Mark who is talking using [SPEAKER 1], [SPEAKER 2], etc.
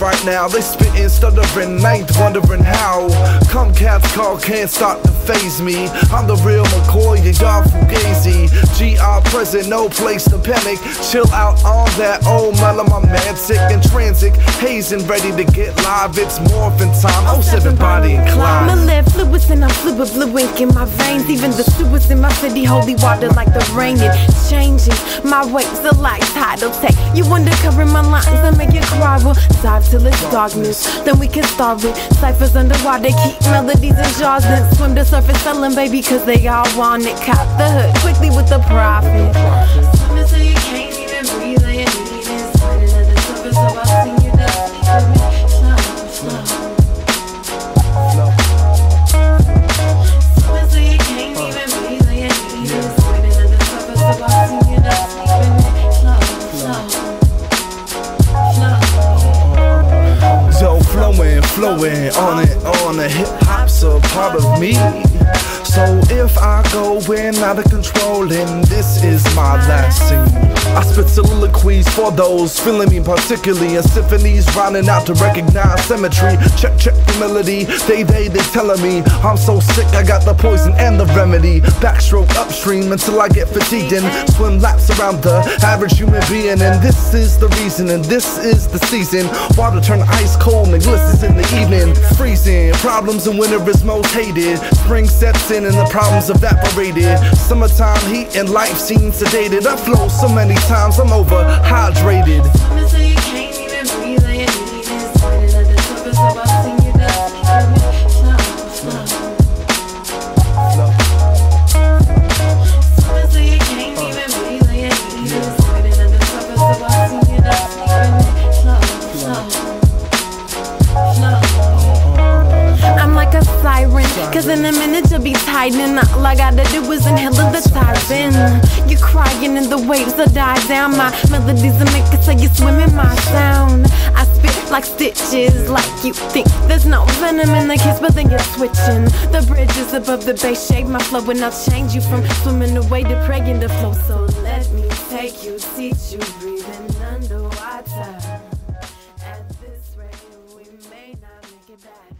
[SPEAKER 1] right now. They spittin', stuttering, ain't wondering how. Come cats call, can't start to phase me. I'm the real McCoy, you y'all fugazi. GR present, no place to panic. Chill out on that old mellow, my man. Sick and transit, hazing, ready to get live. It's morphin' time. 07 Bonnie and Clyde.
[SPEAKER 2] My left fluids and I'm fluid, blue ink in my veins. Even the sewers in my city, holy water like the rain. It's changing, my waves are like tidal tech. You undercover my lines and make it cry. We'll dive till it's darkness, then we can starve it. Ciphers underwater, keep melodies in jars. Then swim the surface, selling baby, cause they all want it. Cop the hood quickly with the profit. Swimming so you can't even breathe, all you need is sliding at the surface. So I'll sing you the sleep with me. Slow, slow. Swimming so you can't even breathe, all you need is sliding at the surface. So I'll sing you the sleep with me. Slow, slow, slow.
[SPEAKER 1] So flowing on the hip hop's a part of me. So if I go in out of control, then this is my last scene. I spit soliloquies for those feeling me particularly, and symphonies rounding out to recognize symmetry. Check the melody, they telling me I'm so sick, I got the poison and the remedy. Backstroke upstream until I get fatigued and swim laps around the average human being. And this is the reason, and this is the season. Water turn ice cold and glistens in the evening. Freezing, problems in winter is most hated. Spring sets in and the problems evaporated. Summertime heat and life seems sedated. I flow so many times I'm overhydrated.
[SPEAKER 2] Swimming so you can't even breathe, all you need is sliding at the surface. So I'll sing you the sleep with me. Slow, slow. Swimming so you can't even breathe, all you need is sliding at the surface. So I'll sing you the sleep with me. Slow, slow, slow. I'm like a siren, cause in a minute you'll be tied in. All I gotta do is inhale the siren. You're crying and the waves will die down. My melodies will make it so you swim in my sound. I spit like stitches, like you think there's no venom in the kiss, but then you're switching. The bridge is above the base, shade my flow and I'll change you from swimming away to praying to flow. So let me take you, teach you, breathing underwater. At this rate we may not make it back.